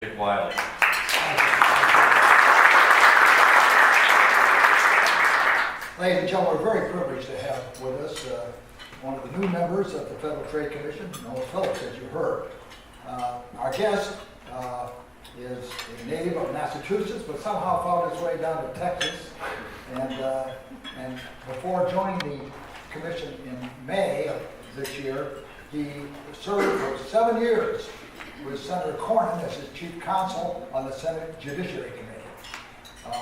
Dick Wiley. Ladies and gentlemen, we're very privileged to have with us one of the new members of the Federal Trade Commission, Noah Phillips, as you heard. Our guest is a native of Massachusetts, but somehow found his way down to Texas. And before joining the commission in May of this year, he served for 7 years with Senator Cornyn as his chief counsel on the Senate Judiciary Committee.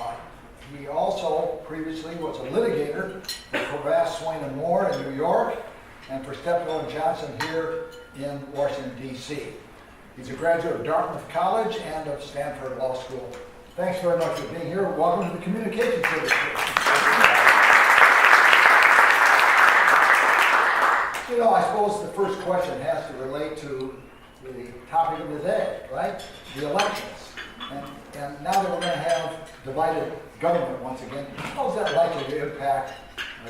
He also previously was a litigator for Cravath, Swaine and Moore in New York and for Steptoe and Johnson here in Washington, D.C. He's a graduate of Dartmouth College and of Stanford Law School. Thanks very much for being here. Welcome to the Communications Service. You know, I suppose the first question has to relate to the topic of the day, right? The elections. And now that we're going to have divided government once again, how is that likely to impact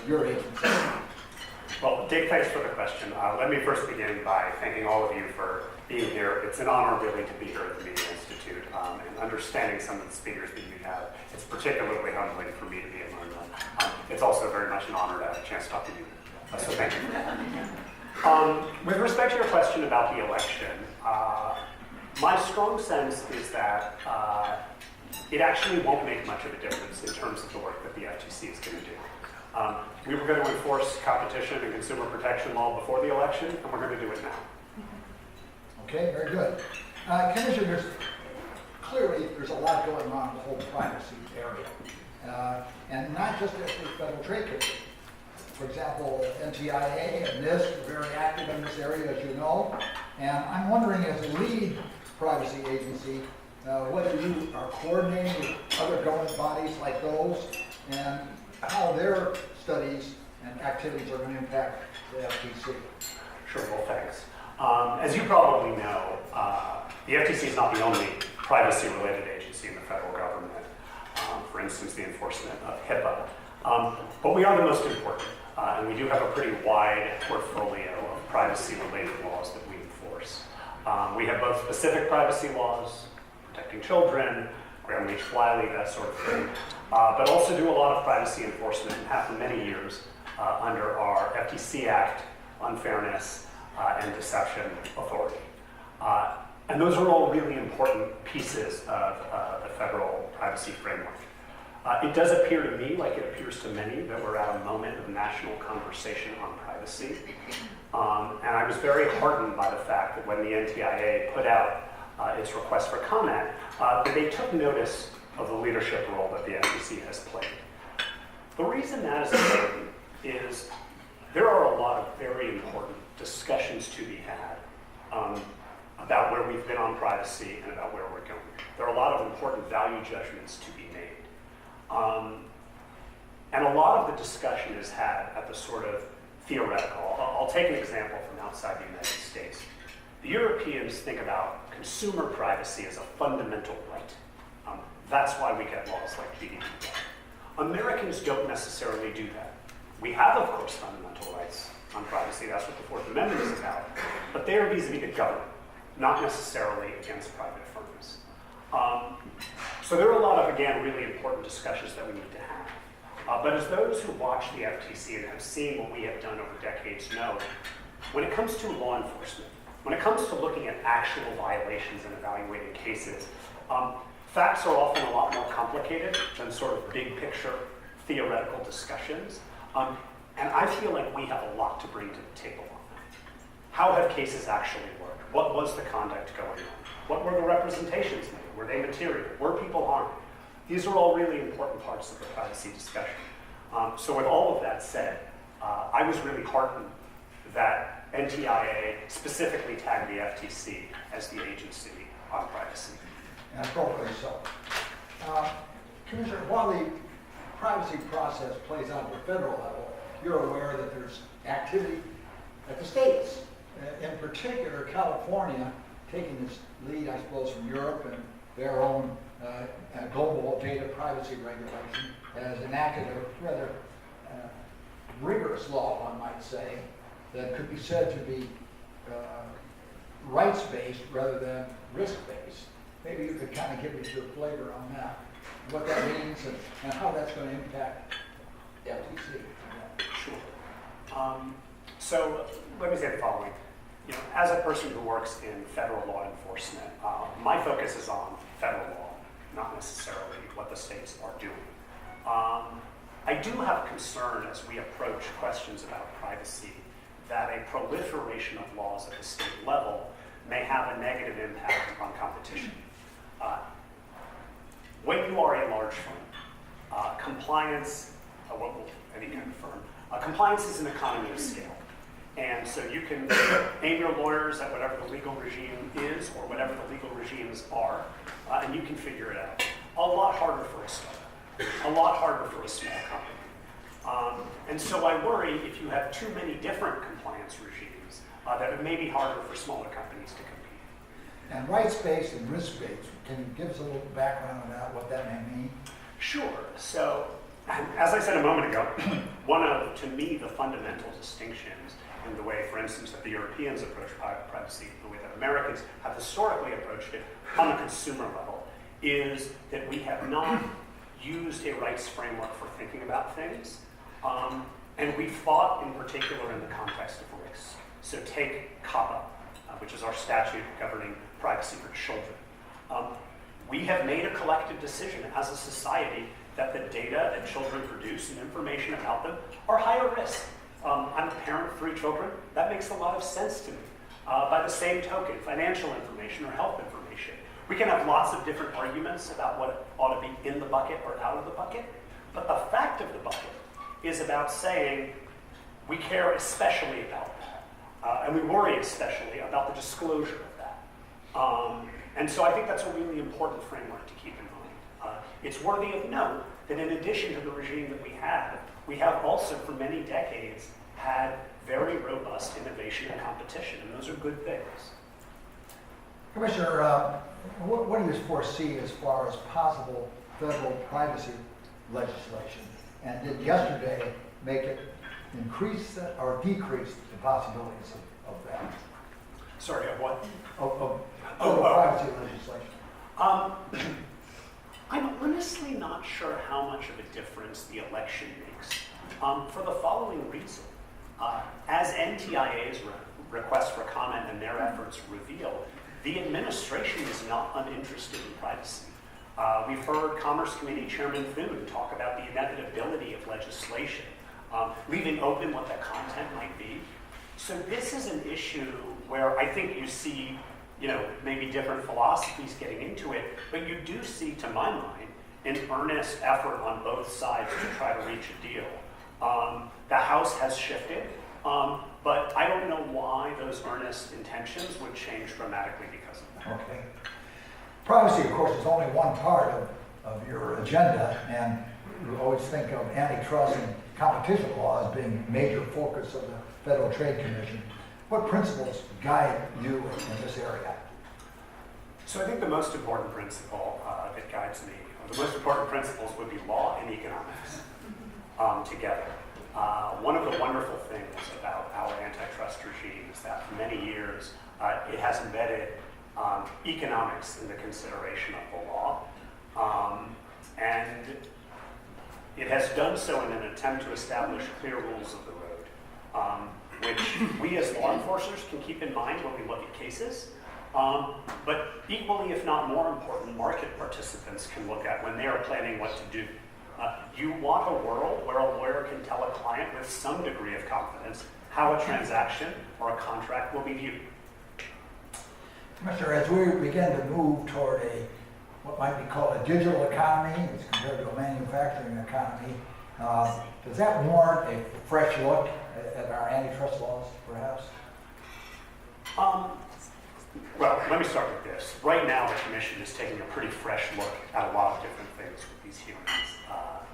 your agency? Well, Dick, thanks for the question. Let me first begin by thanking all of you for being here. It's an honor really to be here at the Media Institute and understanding some of the speakers that you have. It's particularly humbling for me to be among them. It's also very much an honor to have a chance to talk to you. So thank you. With respect to your question about the election, my strong sense is that it actually won't make much of a difference in terms of the work that the FTC is going to do. We were going to enforce competition and consumer protection law before the election, and we're going to do it now. Okay, very good. Commissioners, clearly there's a lot going on in the whole privacy area, and not just at the Federal Trade Commission. For example, NTIA and NIST are very active in this area, as you know, and I'm wondering, as a lead privacy agency, whether you are coordinating with other government bodies like those, and how their studies and activities are going to impact the FTC. Sure, well, thanks. As you probably know, the FTC is not the only privacy-related agency in the federal government. For instance, the enforcement of HIPAA. But we are the most important, and we do have a pretty wide portfolio of privacy-related laws that we enforce. We have both specific privacy laws, protecting children, Dick Wiley, that sort of thing, but also do a lot of privacy enforcement and have for many years under our FTC Act, Unfairness and Deception Authority. And those are all really important pieces of the federal privacy framework. It does appear to me, like it appears to many, that we're at a moment of national conversation on privacy. And I was very heartened by the fact that when the NTIA put out its request for comment, that they took notice of the leadership role that the FTC has played. The reason that is important is there are a lot of very important discussions to be had about where we've been on privacy and about where we're going. There are a lot of important value judgments to be made. And a lot of the discussion is had at the sort of theoretical. I'll take an example from outside the United States. The Europeans think about consumer privacy as a fundamental right. That's why we get laws like GDPR. Americans don't necessarily do that. We have, of course, fundamental rights on privacy. That's what the Fourth Amendment is about. But they are vis-a-vis the government, not necessarily against private firms. So there are a lot of, again, really important discussions that we need to have. But as those who watch the FTC and have seen what we have done over decades know, when it comes to law enforcement, when it comes to looking at actual violations and evaluating cases, facts are often a lot more complicated than sort of big picture theoretical discussions. And I feel like we have a lot to bring to the table on that. How have cases actually worked? What was the conduct going on? What were the representations made? Were they material? Were people harmed? These are all really important parts of the privacy discussion. So with all of that said, I was really heartened that NTIA specifically tagged the FTC as the agency on privacy. And appropriately so. Commissioner, while the privacy process plays out at the federal level, you're aware that there's activity at the states. In particular, California taking this lead, I suppose, from Europe and their own global data privacy regulation, has enacted a rather rigorous law, one might say, that could be said to be rights-based rather than risk-based. maybe you could kind of give us your flavor on that, what that means and how that's going to impact the FTC. Sure. So let me say the following. As a person who works in federal law enforcement, my focus is on federal law, not necessarily what the states are doing. I do have concern as we approach questions about privacy that a proliferation of laws at the state level may have a negative impact on competition. When you are a large firm, compliance, any kind of firm, compliance is an economy of scale. And so you can aim your lawyers at whatever the legal regime is or whatever the legal regimes are, and you can figure it out. A lot harder for a startup, a lot harder for a small company. And so I worry if you have too many different compliance regimes, that it may be harder for smaller companies to compete. And rights-based and risk-based, can you give us a little background on that, what that may mean? Sure. So, as I said a moment ago, one of, to me, the fundamental distinctions in the way, for instance, that the Europeans approach privacy, the way that Americans have historically approached it on the consumer level, is that we have not used a rights framework for thinking about things, and we fought in particular in the context of risk. So take COPPA, which is our statute governing privacy for children. We have made a collective decision as a society that the data that children produce and information about them are higher risk. I'm a parent of 3 children. That makes a lot of sense to me. By the same token, financial information or health information. We can have lots of different arguments about what ought to be in the bucket or out of the bucket, but the fact of the bucket is about saying we care especially about that, and we worry especially about the disclosure of that. And so I think that's a really important framework to keep in mind. It's worthy of note that in addition to the regime that we have also for many decades had very robust innovation and competition, and those are good things. Commissioner, what do you foresee as far as possible federal privacy legislation? And did yesterday make it increase or decrease the possibilities of that? Sorry, of what? Of federal privacy legislation. I'm honestly not sure how much of a difference the election makes, for the following reason. As NTIA's requests for comment and their efforts reveal, the administration is not uninterested in privacy. We've heard Commerce Committee Chairman Thune talk about the inevitability of legislation, leaving open what that content might be. So this is an issue where I think you see maybe different philosophies getting into it, but you do see, to my mind, an earnest effort on both sides to try to reach a deal. The House has shifted, but I don't know why those earnest intentions would change dramatically because of that. Okay. Privacy, of course, is only one part of your agenda, and you always think of antitrust and competition law as being a major focus of the Federal Trade Commission. What principles guide you in this area? So I think the most important principle that guides me, or the most important principles would be law and economics together. One of the wonderful things about our antitrust regime is that for many years it has embedded economics in the consideration of the law, and it has done so in an attempt to establish clear rules of the road, which we as law enforcers can keep in mind when we look at cases, but equally, if not more important, market participants can look at when they are planning what to do. You want a world where a lawyer can tell a client with some degree of confidence how a transaction or a contract will be viewed. Commissioner, as we begin to move toward what might be called a digital economy as compared to a manufacturing economy, does that warrant a fresh look at our antitrust laws, perhaps? Well, let me start with this. Right now, the Commission is taking a pretty fresh look at a lot of different things with these hearings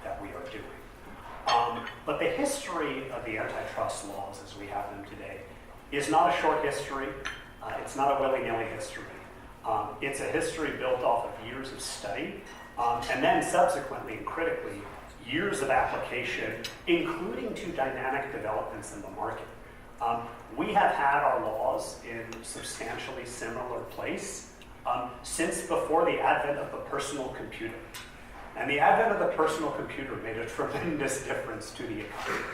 that we are doing. But the history of the antitrust laws as we have them today is not a short history. It's not a willy-nilly history. It's a history built off of years of study, and then subsequently and critically, years of application, including to dynamic developments in the market. We have had our laws in substantially similar place since before the advent of the personal computer. And the advent of the personal computer made a tremendous difference to the economy,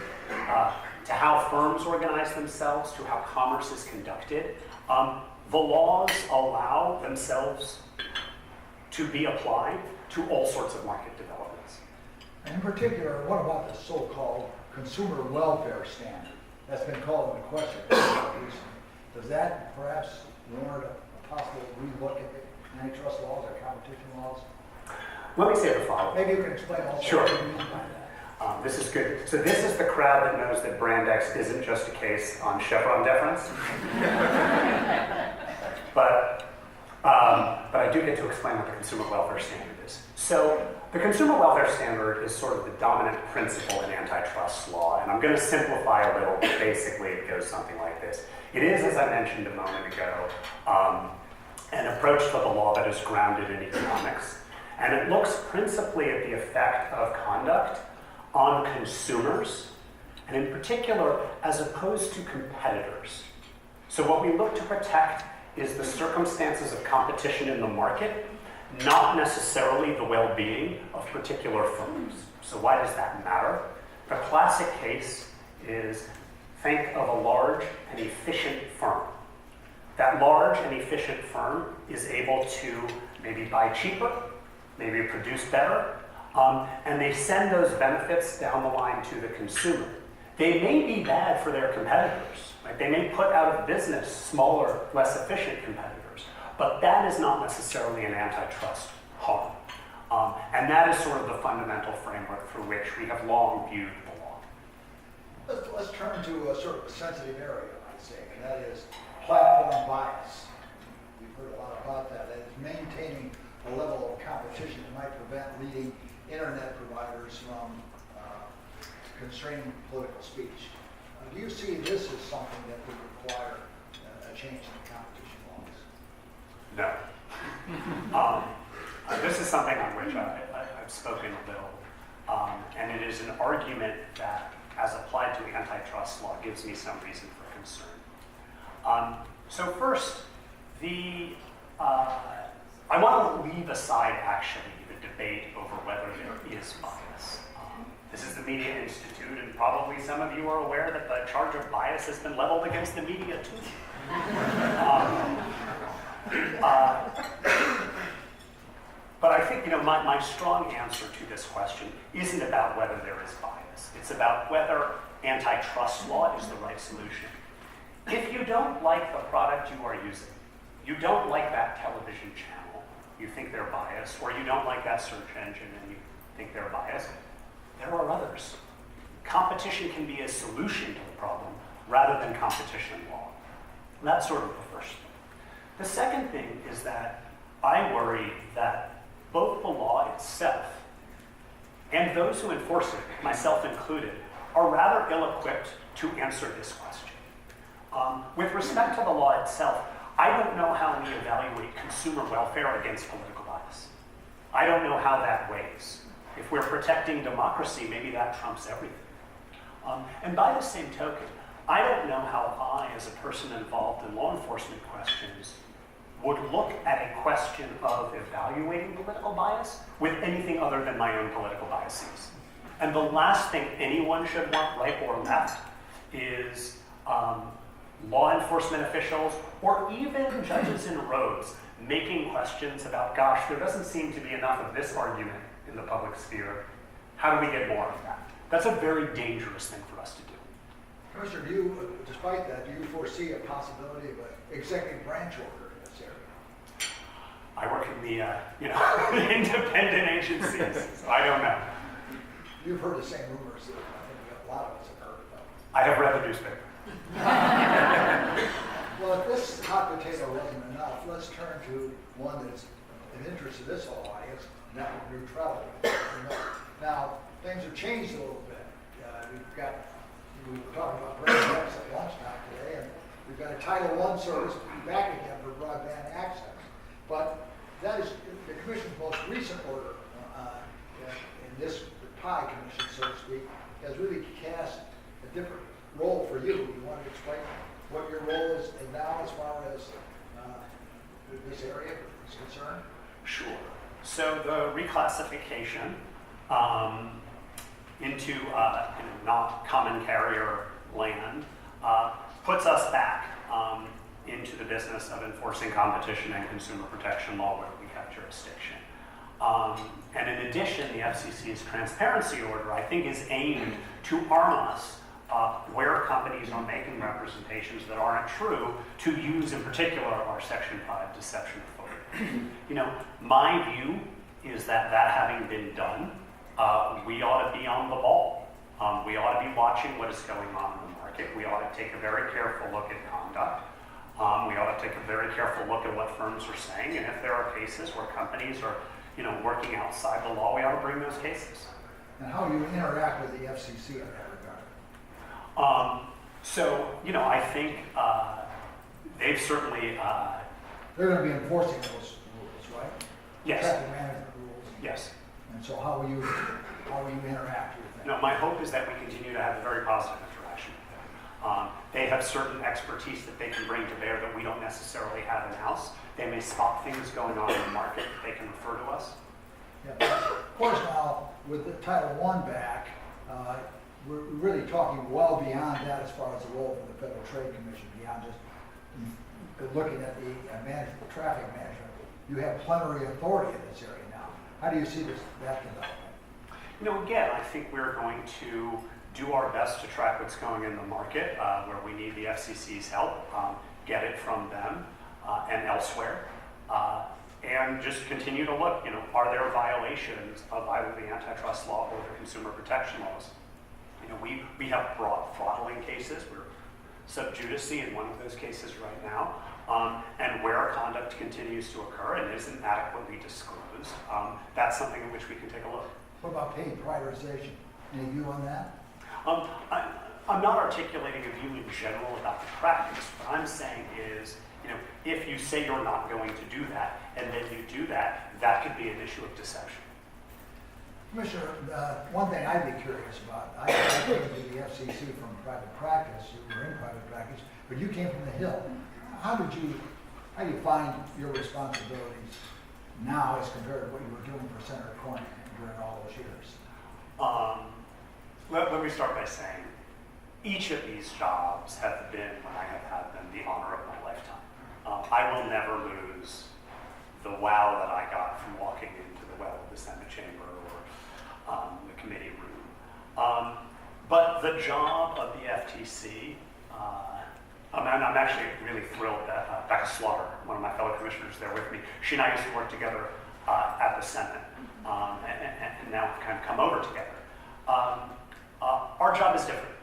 to how firms organize themselves, to how commerce is conducted. The laws allow themselves to be applied to all sorts of market developments. And in particular, what about the so-called consumer welfare standard that's been called into question recently? Does that perhaps warrant a possible relook at the antitrust laws or competition laws? Let me say the following. Maybe you can explain also Sure. what you mean by that. This is good. So this is the crowd that knows that Brand X isn't just a case on Chevron deference. But I do get to explain what the consumer welfare standard is. So the consumer welfare standard is sort of the dominant principle in antitrust law, and I'm going to simplify a little, but basically it goes something like this. It is, as I mentioned a moment ago, an approach to the law that is grounded in economics, and it looks principally at the effect of conduct on consumers, and in particular, as opposed to competitors. So what we look to protect is the circumstances of competition in the market, not necessarily the well-being of particular firms. So why does that matter? The classic case is, think of a large and efficient firm. That large and efficient firm is able to maybe buy cheaper, maybe produce better, and they send those benefits down the line to the consumer. They may be bad for their competitors. Right? They may put out of business smaller, less efficient competitors, but that is not necessarily an antitrust harm. And that is sort of the fundamental framework through which we have long viewed the law. Let's turn to a sort of a sensitive area, I'd say, and that is platform bias. We've heard a lot about that. That is maintaining a level of competition that might prevent leading internet providers from constraining political speech. Do you see this as something that would require a change in the competition laws? No. This is something on which I've spoken a little, and it is an argument that, as applied to antitrust law, gives me some reason for concern. So first, I want to leave aside actually the debate over whether there is bias. This is the Media Institute, and probably some of you are aware that the charge of bias has been leveled against the media too. But I think my strong answer to this question isn't about whether there is bias. It's about whether antitrust law is the right solution. If you don't like the product you are using, you don't like that television channel, you think they're biased, or you don't like that search engine and you think they're biased, there are others. Competition can be a solution to the problem rather than competition law. And that's sort of the first thing. The second thing is that I worry that both the law itself and those who enforce it, myself included, are rather ill-equipped to answer this question. With respect to the law itself, I don't know how we evaluate consumer welfare against political bias. I don't know how that weighs. If we're protecting democracy, maybe that trumps everything. And by the same token, I don't know how I, as a person involved in law enforcement questions, would look at a question of evaluating political bias with anything other than my own political biases. And the last thing anyone should want, right or left, is law enforcement officials or even judges in roads making questions about, gosh, there doesn't seem to be enough of this argument in the public sphere. How do we get more of that? That's a very dangerous thing for us to do. Commissioner, despite that, do you foresee a possibility of an executive branch order in this area? I work in the independent agencies, so I don't know. You've heard the same rumors that I think a lot of us have heard about. I have read the newspaper. Well, if this hot potato wasn't enough, let's turn to one that's of interest to this whole audience, network neutrality. Now, things have changed a little bit. We were talking about Brand X at lunchtime today, and we've got a Title I service back again for broadband access. But that is the Commission's most recent order in this pie commission, so to speak, has really cast a different role for you. You want to explain what your role is now as far as this area, concerned? Sure. So the reclassification into not common carrier land puts us back into the business of enforcing competition and consumer protection law where we have jurisdiction. And in addition, the FCC's transparency order, I think, is aimed to arm us where companies are making representations that aren't true to use, in particular, our Section 5 deception authority. My view is that having been done, we ought to be on the ball. We ought to be watching what is going on in the market. We ought to take a very careful look at conduct. We ought to take a very careful look at what firms are saying, and if there are cases where companies are working outside the law, we ought to bring those cases. And how do you interact with the FCC in that regard? I think they've certainly... They're going to be enforcing those rules, right? Yes. Traffic management rules. Yes. And so how will you interact with them? My hope is that we continue to have a very positive interaction with them. They have certain expertise that they can bring to bear that we don't necessarily have in-house. They may spot things going on in the market that they can refer to us. Yeah. Of course, now, with the Title I back, we're really talking well beyond that as far as the role of the Federal Trade Commission, beyond just looking at the traffic management. You have plenary authority in this area now. How do you see that development? Again, I think we're going to do our best to track what's going in the market, where we need the FCC's help, get it from them and elsewhere, and just continue to look, are there violations of either the antitrust law or the consumer protection laws? We have brought throttling cases. We're sub judice in one of those cases right now, and where conduct continues to occur and isn't adequately disclosed, that's something in which we can take a look. What about paid prioritization? Any view on that? I'm not articulating a view in general about the practice. What I'm saying is, if you say you're not going to do that, and then you do that, that could be an issue of deception. Commissioner, one thing I'd be curious about, I came to the FCC from private practice, you were in private practice, but you came from the Hill. How do you find your responsibilities now as compared to what you were doing for Senator Cornyn during all those years? Let me start by saying, each of these jobs have been, when I have had them, the honor of my lifetime. I will never lose the wow that I got from walking into the well of the Senate chamber or the committee room. But the job of the FTC, I'm actually really thrilled that Becca Slaughter, one of my fellow commissioners there with me, she and I used to work together at the Senate, and now we've kind of come over together. Our job is different.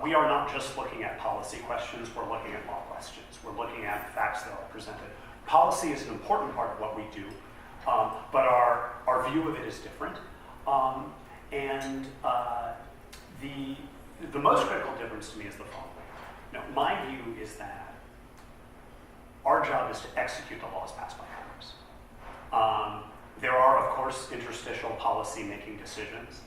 We are not just looking at policy questions, we're looking at law questions. We're looking at facts that are presented. Policy is an important part of what we do, but our view of it is different. The most critical difference to me is the following. My view is that our job is to execute the laws passed by Congress. There are, of course, interstitial policy-making decisions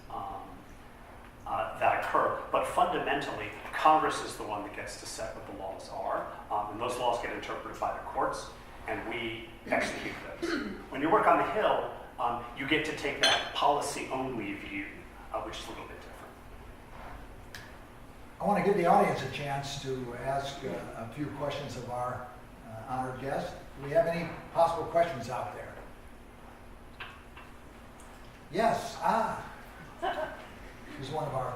that occur, but fundamentally, Congress is the one that gets to set what the laws are, and those laws get interpreted by the courts, and we execute those. When you work on the Hill, you get to take that policy-only view, which is a little bit different. I want to give the audience a chance to ask a few questions of our honored guest. Do we have any possible questions out there? Yes. He's one of our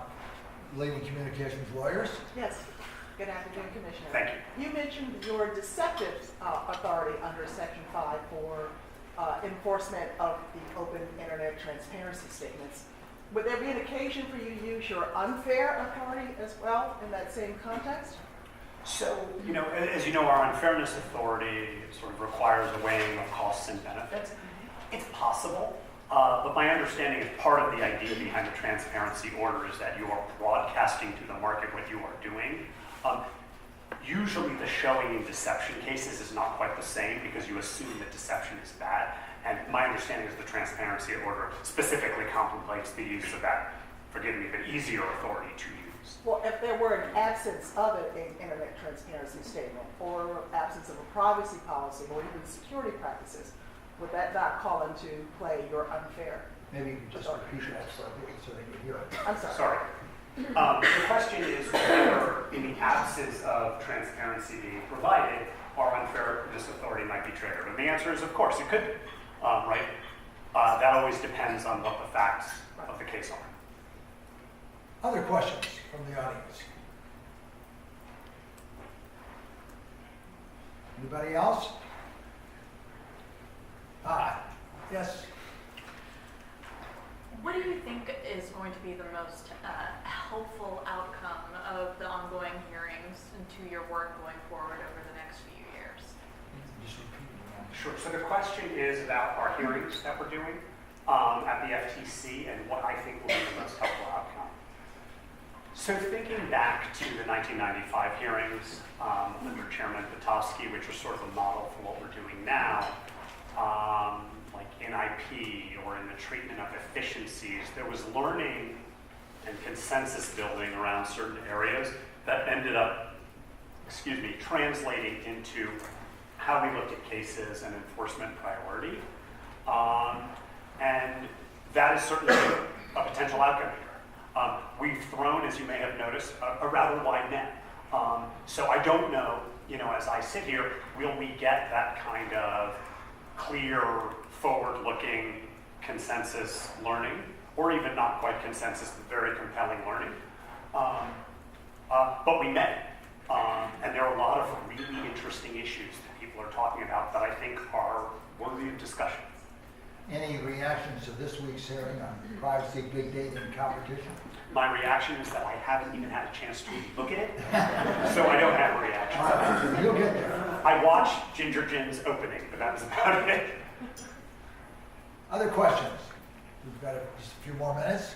lady communications lawyers. Yes. Good afternoon, Commissioner. Thank you. You mentioned your deceptive authority under Section 5 for enforcement of the open internet transparency statements. Would there be an occasion for you to use your unfair authority as well in that same context? So, as you know, our unfairness authority sort of requires a weighing of costs and benefits. It's possible, but my understanding is part of the idea behind the transparency order is that you are broadcasting to the market what you are doing. Usually the showing in deception cases is not quite the same because you assume that deception is bad. And my understanding is the transparency order specifically contemplates the use of that, forgive me, but easier authority to use. Well, if there were an absence of an internet transparency statement or absence of a privacy policy or even security practices, would that not call into play your unfair? Maybe you could just repeat that so they can hear it. I'm sorry. Sorry. The question is whether, in the absence of transparency being provided, our unfairness authority might be triggered. And the answer is, of course, it could be, right? That always depends on what the facts of the case are. Other questions from the audience? Anybody else? Yes. What do you think is going to be the most helpful outcome of the ongoing hearings into your work going forward over the next few years? Just repeat it. Sure. So the question is about our hearings that we're doing at the FTC and what I think will be the most helpful outcome. So thinking back to the 1995 hearings under Chairman Potofsky, which was sort of a model for what we're doing now, like in IP or in the treatment of efficiencies, there was learning and consensus building around certain areas that ended up, translating into how we looked at cases and enforcement priority. And that is certainly a potential outcome here. We've thrown, as you may have noticed, a rather wide net. So I don't know, as I sit here, will we get that kind of clear, forward-looking consensus learning, or even not quite consensus, but very compelling learning. But we may. And there are a lot of really interesting issues that people are talking about that I think are worthy of discussion. Any reactions to this week's hearing on privacy, big data, and competition? My reaction is that I haven't even had a chance to look at it, so I don't have a reaction. All right, you'll get there. I watched Ginger Gin's opening, but that was about it. Other questions? We've got just a few more minutes.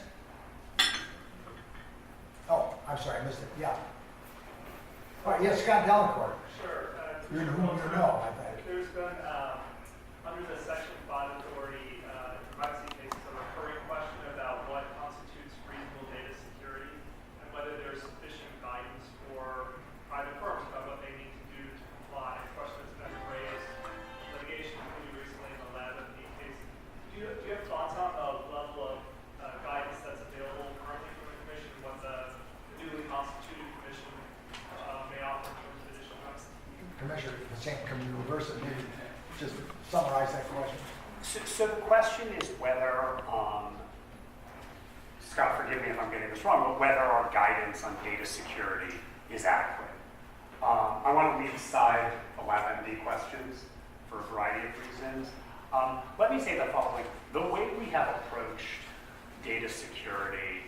Oh, I'm sorry, I missed it. Yeah. All right, yes, Scott Delacorte. Sure. You're whom you know, I think. There's been, under the Section 5 authority, in privacy cases, a recurring question about what constitutes reasonable data security and whether there's sufficient guidance for private firms about what they need to do to comply. A question that's been raised in litigation, including recently in the lab of the case. Do you have thoughts on the level of guidance that's available currently from the Commission, what the newly constituted Commission may offer in terms of additional guidance? Commissioner, the same, can you reverse it? Maybe just summarize that question. So the question is whether, Scott, forgive me if I'm getting this wrong, but whether our guidance on data security is adequate. I want to leave aside the LabMD questions for a variety of reasons. Let me say the following. The way we have approached data security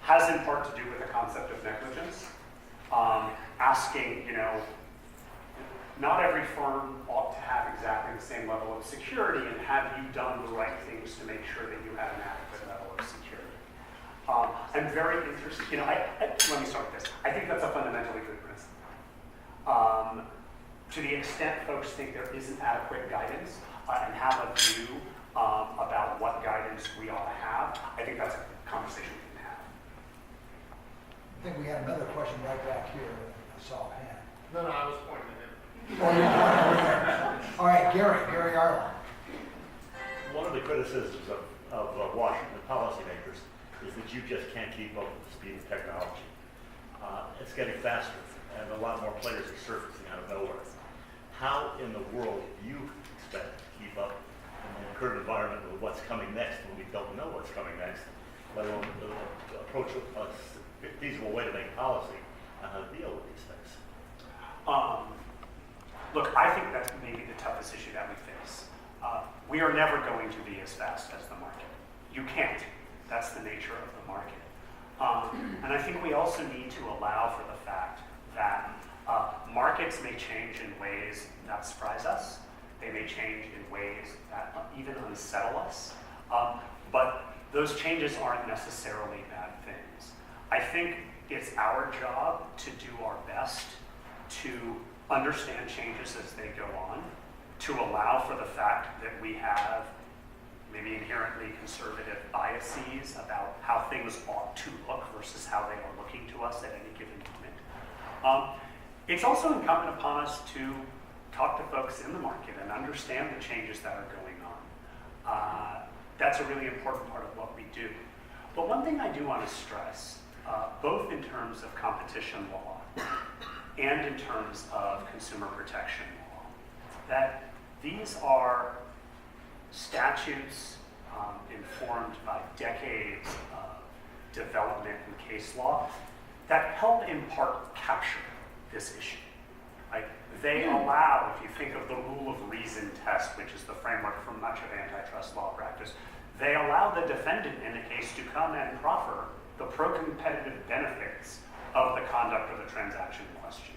has in part to do with the concept of negligence. Asking, not every firm ought to have exactly the same level of security, and have you done the right things to make sure that you have an adequate level of security? I'm very interested, let me start with this. I think that's a fundamentally good principle. To the extent folks think there isn't adequate guidance and have a view about what guidance we ought to have, I think that's a conversation we can have. I think we had another question right back here. I saw a hand. No, I was pointing at him. Oh, you're pointing over there. All right, Gary Arlen. One of the criticisms of Washington policymakers is that you just can't keep up with the speed of technology. It's getting faster, and a lot more players are surfacing out of nowhere. How in the world do you expect to keep up in the current environment with what's coming next when we don't know what's coming next, let alone approach a feasible way to make policy on how to deal with these things? Look, I think that's maybe the toughest issue that we face. We are never going to be as fast as the market. You can't. That's the nature of the market. And I think we also need to allow for the fact that markets may change in ways that surprise us. They may change in ways that even unsettle us. But those changes aren't necessarily bad things. I think it's our job to do our best to understand changes as they go on, to allow for the fact that we have maybe inherently conservative biases about how things ought to look versus how they are looking to us at any given moment. It's also incumbent upon us to talk to folks in the market and understand the changes that are going on. That's a really important part of what we do. But one thing I do want to stress, both in terms of competition law and in terms of consumer protection law, that these are statutes informed by decades of development in case law that help in part capture this issue. Like, they allow, if you think of the rule of reason test, which is the framework for much of antitrust law practice, they allow the defendant in a case to come and proffer the pro-competitive benefits of the conduct of the transaction in question.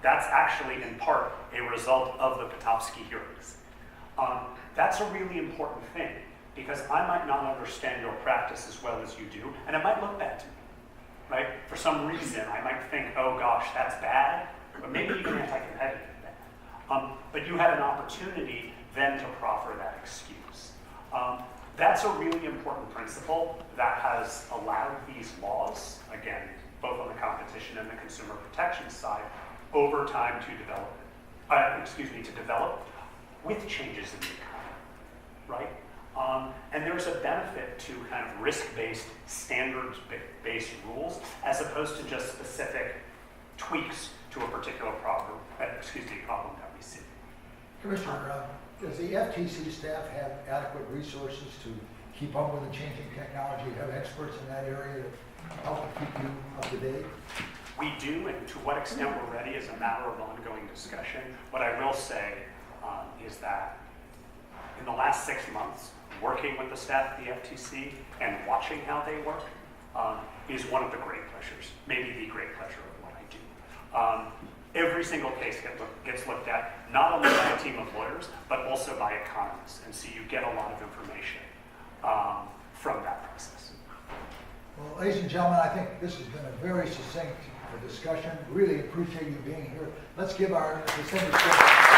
That's actually in part a result of the Patofsky hearings. That's a really important thing, because I might not understand your practice as well as you do, and it might look bad to me, right? For some reason, I might think, oh gosh, that's bad, but maybe even anti-competitive bad. But you have an opportunity then to proffer that excuse. That's a really important principle that has allowed these laws, again, both on the competition and the consumer protection side, over time to develop, to develop with changes in the economy, right? And there's a benefit to kind of risk-based, standards-based rules, as opposed to just specific tweaks to a particular problem that we see. Commissioner, does the FTC staff have adequate resources to keep up with the changing technology? Have experts in that area to help keep you up to date? We do, and to what extent we're ready is a matter of ongoing discussion. What I will say is that in the last 6 months, working with the staff at the FTC and watching how they work is one of the great pleasures, maybe the great pleasure of what I do. Every single case gets looked at, not only by a team of lawyers, but also by economists. And so you get a lot of information from that process. Well, ladies and gentlemen, I think this has been a very succinct discussion. Really appreciate you being here. Let's give our distinguished guests